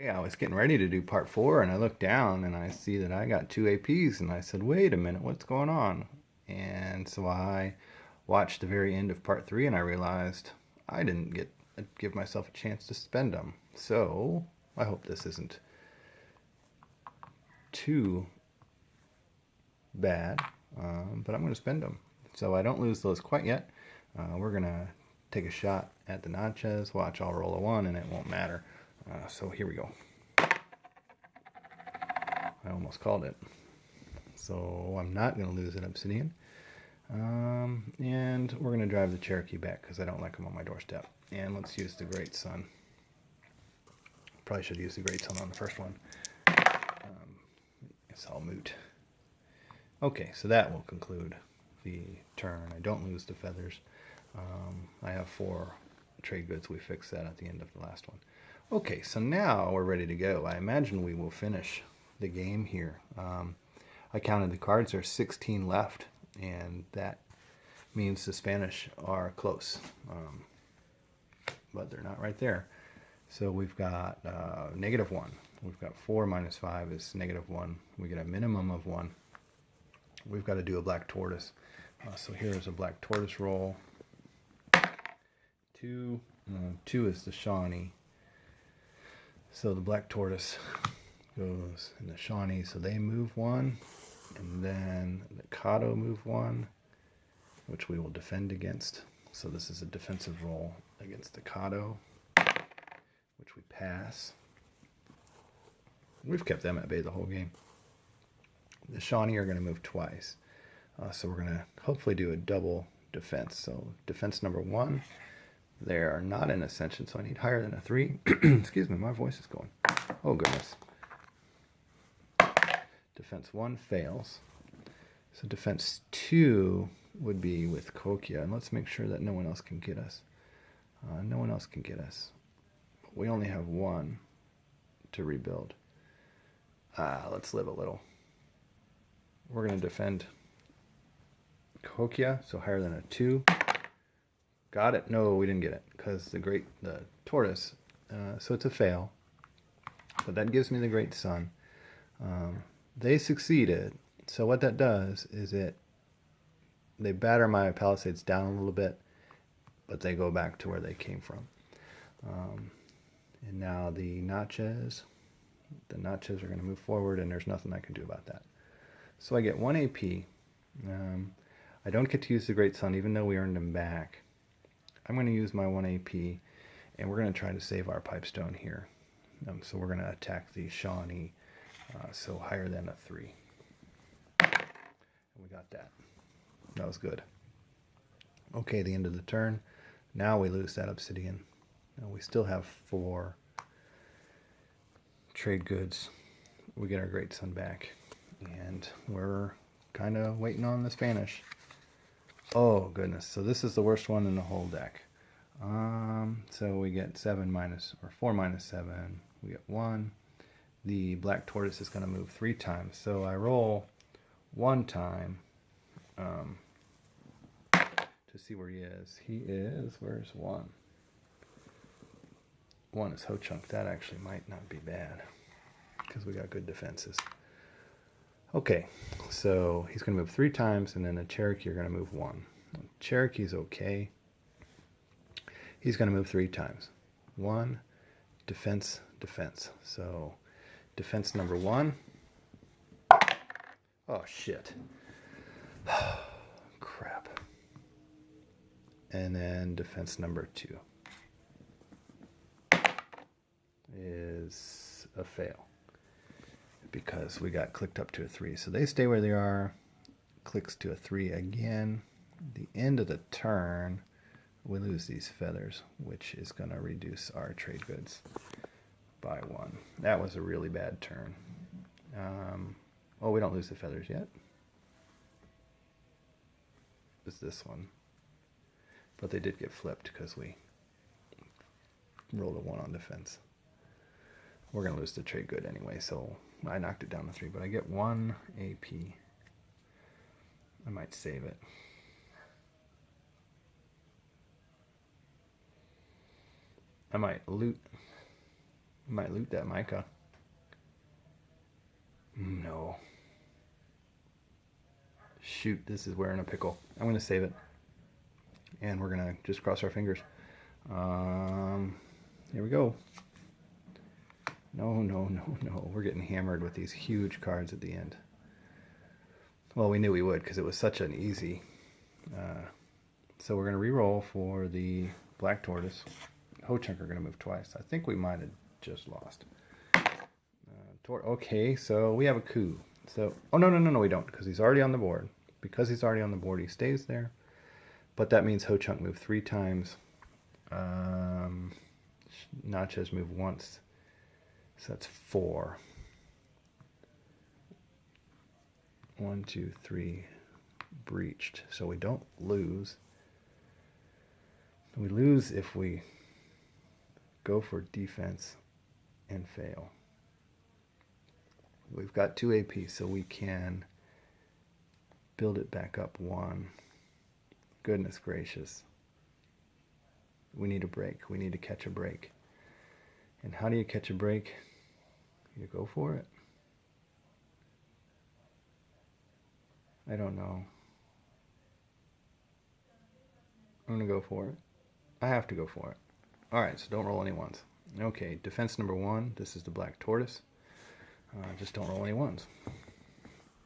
Yeah, I was getting ready to do part 4, and I looked down and I see that I got 2 APs, and I said, wait a minute, what's going on? And so I watched the very end of part 3, and I realized I didn't give myself a chance to spend them. So I hope this isn't too bad, but I'm going to spend them. So I don't lose those quite yet. We're going to take a shot at the Natchez. Watch, I'll roll a 1, and it won't matter. So here we go. I almost called it. So I'm not going to lose an Obsidian. And we're going to drive the Cherokee back because I don't like them on my doorstep. And let's use the Great Sun. Probably should use the Great Sun on the first one. It's all moot. Okay, so that will conclude the turn. I don't lose the feathers. I have 4 trade goods. We fixed that at the end of the last one. Okay, so now we're ready to go. I imagine we will finish the game here. I counted the cards. There's 16 left, and that means the Spanish are close. But they're not right there. So we've got -1. We've got 4 minus 5 is -1. We get a minimum of 1. We've got to do a black tortoise. So here's a black tortoise roll. 2. 2 is the Shawnee. So the black tortoise goes in the Shawnee. So they move 1. And then the Caddo move 1, which we will defend against. So this is a defensive roll against the Caddo, which we pass. We've kept them at bay the whole game. The Shawnee are going to move twice. So we're going to hopefully do a double defense. So defense number 1, they are not in Ascension, so I need higher than a 3. Excuse me, my voice is going. Oh, goodness. Defense 1 fails. So defense 2 would be with Kokia. And let's make sure that no one else can get us. No one else can get us. We only have 1 to rebuild. Let's live a little. We're going to defend Kokia, so higher than a 2. Got it? No, we didn't get it because the tortoise. So it's a fail. But that gives me the Great Sun. They succeeded. So what that does is they batter my palisades down a little bit, but they go back to where they came from. And now the Natchez are going to move forward, and there's nothing I can do about that. So I get 1 AP. I don't get to use the Great Sun, even though we earned them back. I'm going to use my 1 AP, and we're going to try to save our pipestone here. So we're going to attack the Shawnee, so higher than a 3. And we got that. That was good. Okay, the end of the turn. Now we lose that Obsidian. Now we still have 4 trade goods. We get our Great Sun back. And we're kind of waiting on the Spanish. Oh, goodness. So this is the worst one in the whole deck. So we get 4 minus 7. We get 1. The black tortoise is going to move 3 times. So I roll 1 time to see where he is. Where's 1? 1 is Ho Chunk. That actually might not be bad because we got good defenses. Okay, so he's going to move 3 times, and then the Cherokee are going to move 1. Cherokee's okay. He's going to move 3 times. 1, defense, defense. So defense number 1. Oh, shit. Crap. And then defense number 2 is a fail, because we got clicked up to a 3. So they stay where they are. Clicks to a 3 again. The end of the turn, we lose these feathers, which is going to reduce our trade goods by 1. That was a really bad turn. Oh, we don't lose the feathers yet. It's this one. But they did get flipped because we rolled a 1 on defense. We're going to lose the trade good anyway, so I knocked it down to 3, but I get 1 AP. I might save it. I might loot Might loot that mica. No. Shoot, this is wearing a pickle. I'm going to save it. And we're going to just cross our fingers. Here we go. No, no, no, no. We're getting hammered with these huge cards at the end. Well, we knew we would because it was such an easy. So we're going to re-roll for the black tortoise. Ho-Chunk are going to move twice. I think we might have just lost. Okay, so we have a coup. So, oh, no, no, no, no, we don't, because he's already on the board. Because he's already on the board, he stays there. But that means Ho-Chunk move 3 times. Natchez move once. So that's 4. 1, 2, 3, breached. So we don't lose. We lose if we go for defense and fail. We've got 2 AP, so we can build it back up 1. Goodness gracious. We need a break. We need to catch a break. And how do you catch a break? You go for it. I don't know. I'm going to go for it. I have to go for it. Alright, so don't roll any ones. Okay, defense number 1. This is the black tortoise. Just don't roll any ones.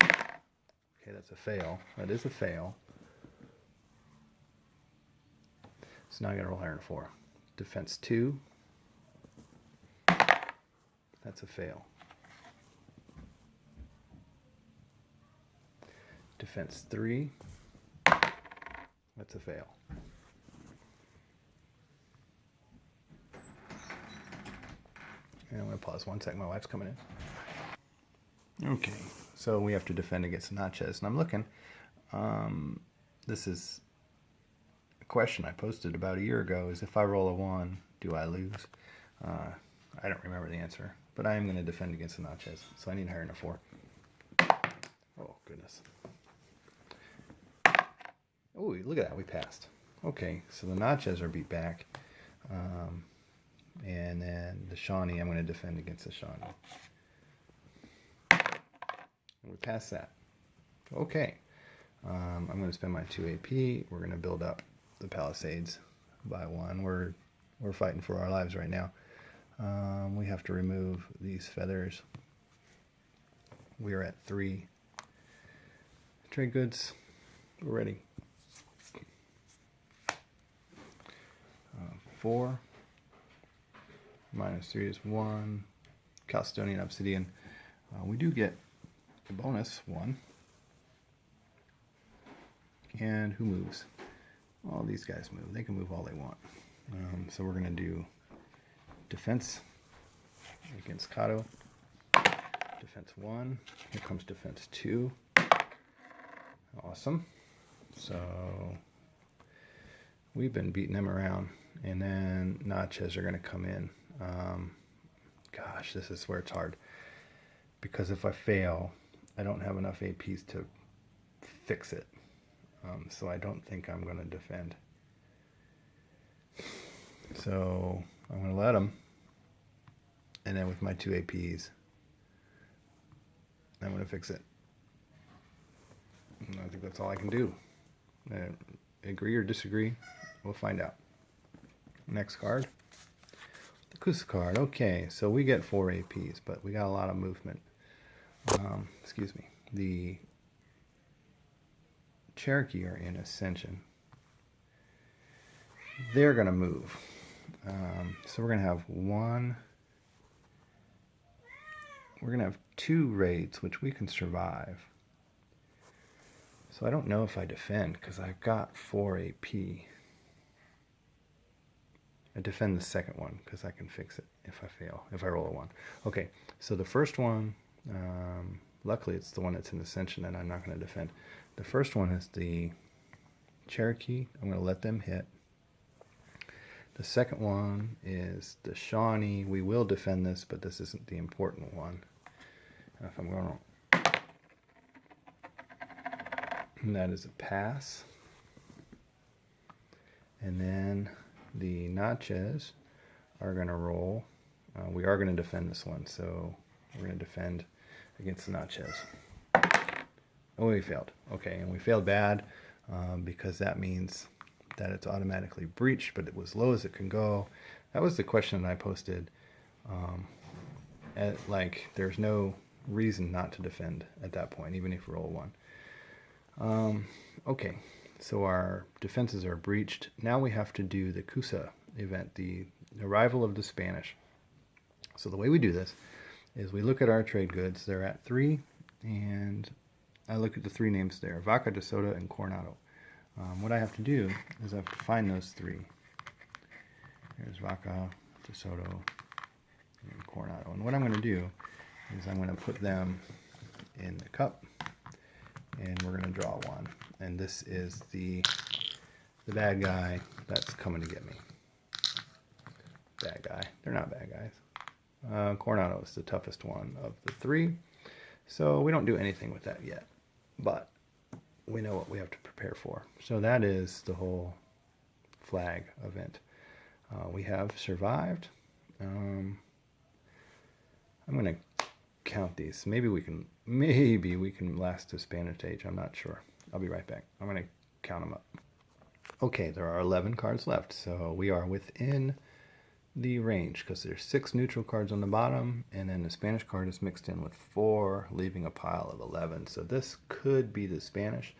Okay, that's a fail. That is a fail. So now I got to roll higher than 4. Defense 2. That's a fail. Defense 3. That's a fail. And I'm going to pause 1 second. My wife's coming in. Okay, so we have to defend against Natchez. And I'm looking. This is a question I posted about a year ago, is if I roll a 1, do I lose? I don't remember the answer, but I am going to defend against the Natchez, so I need higher than a 4. Oh, goodness. Oh, look at that, we passed. Okay, so the Natchez are beat back. And then the Shawnee, I'm going to defend against the Shawnee. And we passed that. Okay. I'm going to spend my 2 AP. We're going to build up the Palisades by 1. We're fighting for our lives right now. We have to remove these feathers. We are at 3. Trade goods. We're ready. 4. Minus 3 is 1. Chalcedonian obsidian. We do get a bonus 1. And who moves? All these guys move. They can move all they want. So we're going to do defense against Kato. Defense 1. Here comes defense 2. Awesome. So we've been beating them around. And then Natchez are going to come in. Gosh, this is where it's hard. Because if I fail, I don't have enough APs to fix it. So I don't think I'm going to defend. So I'm going to let them. And then with my 2 APs, I'm going to fix it. And I think that's all I can do. Agree or disagree? We'll find out. Next card. The Kusa card. Okay, so we get 4 APs, but we got a lot of movement. Excuse me. The Cherokee are in Ascension. They're going to move. So we're going to have 1. We're going to have 2 raids, which we can survive. So I don't know if I defend, because I've got 4 AP. I defend the second one, because I can fix it if I fail, if I roll a 1. Okay, so the first one, luckily it's the one that's in Ascension, and I'm not going to defend. The first one is the Cherokee. I'm going to let them hit. The second one is the Shawnee. We will defend this, but this isn't the important one. If I'm going to... And that is a pass. And then the Natchez are going to roll We are going to defend this one, so we're going to defend against the Natchez. Oh, we failed. Okay, and we failed bad because that means that it's automatically breached, but it was low as it can go. That was the question that I posted. Like, there's no reason not to defend at that point, even if you roll one. Okay, so our defenses are breached. Now we have to do the Cusa event, the arrival of the Spanish. So the way we do this is we look at our trade goods. They're at 3, and I look at the 3 names there, Vaca, De Soto, and Coronado. What I have to do is I have to find those 3. There's Vaca, De Soto, and Coronado. And what I'm going to do is I'm going to put them in the cup, and we're going to draw one. And this is the bad guy that's coming to get me. Bad guy. They're not bad guys. Coronado is the toughest one of the 3. So we don't do anything with that yet. But we know what we have to prepare for. So that is the whole flag event. We have survived. I'm going to count these. Maybe we can last to Spanish age. I'm not sure. I'll be right back. I'm going to count them up. Okay, there are 11 cards left. So we are within the range because there's 6 neutral cards on the bottom, and then the Spanish card is mixed in with 4, leaving a pile of 11. So this could be the Spanish,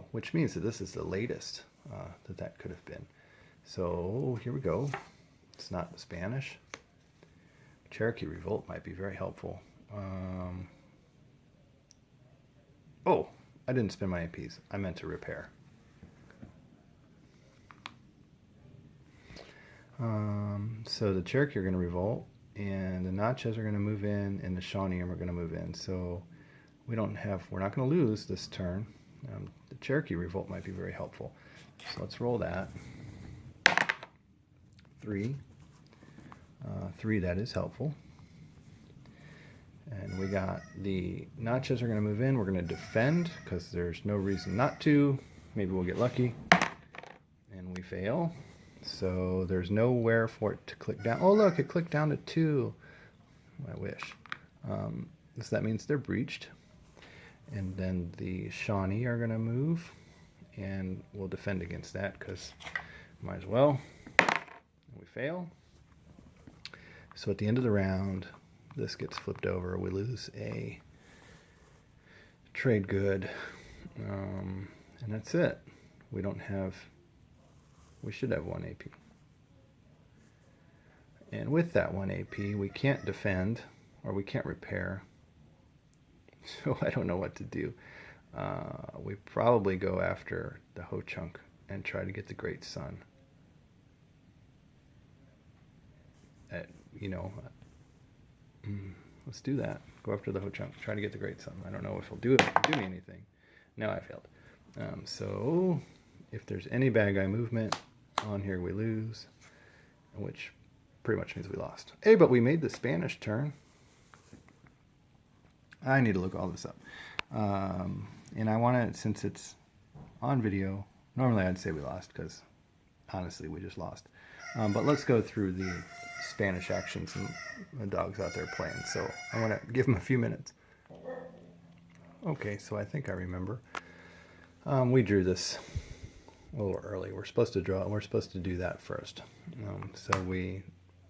which means that this is the latest that could have been. So here we go. It's not the Spanish. Cherokee Revolt might be very helpful. Oh, I didn't spend my APs. I meant to repair. So the Cherokee are going to revolt, and the Natchez are going to move in, and the Shawnee are going to move in. So we're not going to lose this turn. The Cherokee revolt might be very helpful. So let's roll that. 3. 3, that is helpful. And we got the Natchez are going to move in. We're going to defend because there's no reason not to. Maybe we'll get lucky. And we fail. So there's nowhere for it to click down. Oh, look, it clicked down to 2. I wish. So that means they're breached. And then the Shawnee are going to move. And we'll defend against that because might as well. We fail. So at the end of the round, this gets flipped over. We lose a trade good. And that's it. We should have 1 AP. And with that 1 AP, we can't defend, or we can't repair. So I don't know what to do. We probably go after the Ho Chunk and try to get the Great Sun. Let's do that. Go after the Ho Chunk. Try to get the Great Sun. I don't know if he'll do me anything. No, I failed. So if there's any bad guy movement on here, we lose, which pretty much means we lost. Hey, but we made the Spanish turn. I need to look all this up. And I want to, since it's on video, normally I'd say we lost because honestly we just lost. But let's go through the Spanish actions and the dogs out there playing. So I want to give them a few minutes. Okay, so I think I remember. We drew this a little early. We're supposed to draw. We're supposed to do that first. So we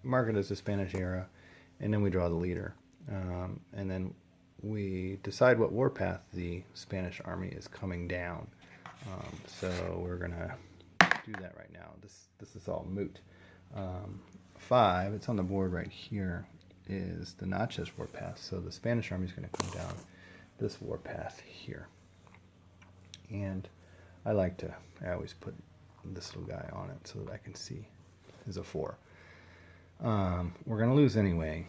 mark it as the Spanish era, and then we draw the leader, and then we decide what warpath the Spanish army is coming down. So we're gonna do that right now. This is all moot. 5. It's on the board right here. Is the Natchez warpath. So the Spanish army is going to come down this warpath here. And I always put this little guy on it so that I can see is a 4. We're going to lose anyway,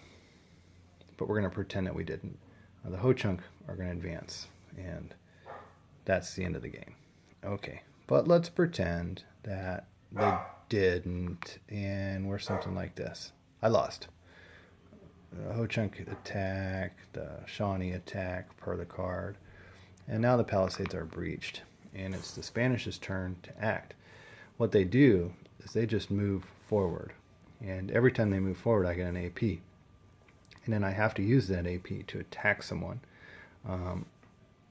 but we're going to pretend that we didn't. The Ho Chunk are going to advance, and that's the end of the game. Okay, but let's pretend that they didn't, and we're something like this. I lost. The Ho Chunk attack, the Shawnee attack per the card, and now the Palisades are breached, and it's the Spanish's turn to act. What they do is they just move forward, And every time they move forward, I get an AP. And then I have to use that AP to attack someone.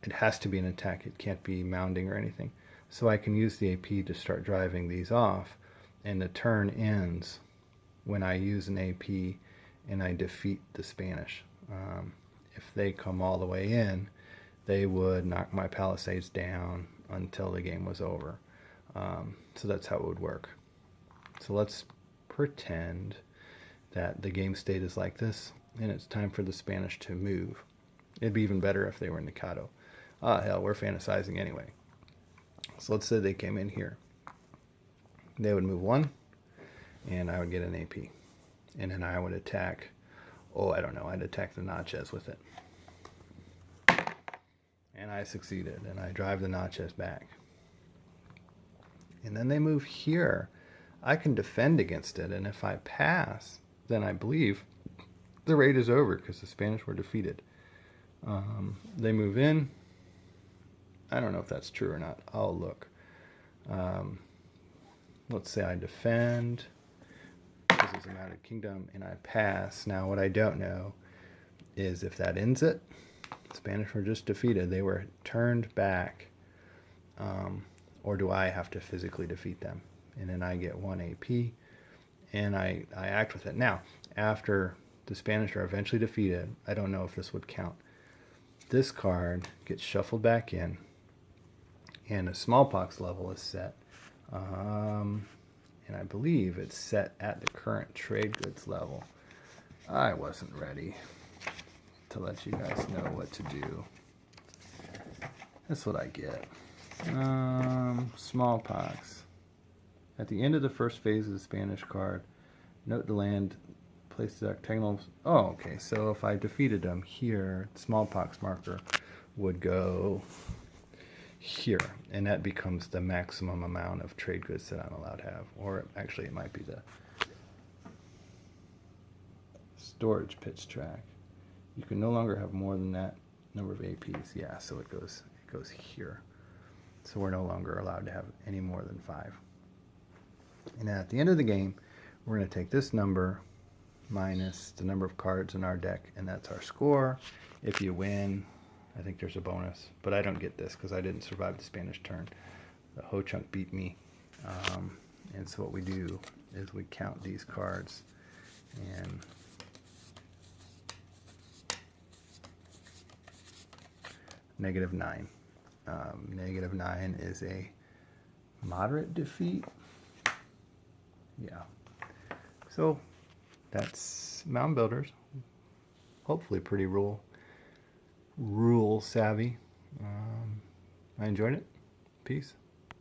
It has to be an attack. It can't be mounding or anything. So I can use the AP to start driving these off, and the turn ends when I use an AP and I defeat the Spanish. If they come all the way in, they would knock my Palisades down until the game was over. So that's how it would work. So let's pretend that the game state is like this, and it's time for the Spanish to move. It'd be even better if they were in Mikado. Hell, we're fantasizing anyway. So let's say they came in here. They would move 1, and I would get an AP. And then I would attack, I don't know, I'd attack the Natchez with it. And I succeeded, and I drive the Natchez back. And then they move here. I can defend against it, and if I pass, then I believe the raid is over because the Spanish were defeated. They move in. I don't know if that's true or not. I'll look. Let's say I defend. This is a mounted kingdom, and I pass. Now, what I don't know is if that ends it. The Spanish were just defeated. They were turned back. Or do I have to physically defeat them? And then I get 1 AP, and I act with it. Now, after the Spanish are eventually defeated, I don't know if this would count. This card gets shuffled back in, and a smallpox level is set. And I believe it's set at the current trade goods level. I wasn't ready to let you guys know what to do. That's what I get. Smallpox. At the end of the first phase of the Spanish card, note the land, place the octagonal. Oh, okay. So if I defeated them here, the smallpox marker would go here, and that becomes the maximum amount of trade goods that I'm allowed to have. Or actually, it might be the storage pitch track. You can no longer have more than that number of APs. Yeah, so it goes here. So we're no longer allowed to have any more than 5. And at the end of the game, we're going to take this number minus the number of cards in our deck, and that's our score. If you win, I think there's a bonus, but I don't get this because I didn't survive the Spanish turn. The Ho Chunk beat me. And so what we do is we count these cards, and -9. -9 is a moderate defeat. Yeah. So that's Mound Builders. Hopefully pretty rule savvy. I enjoyed it. Peace.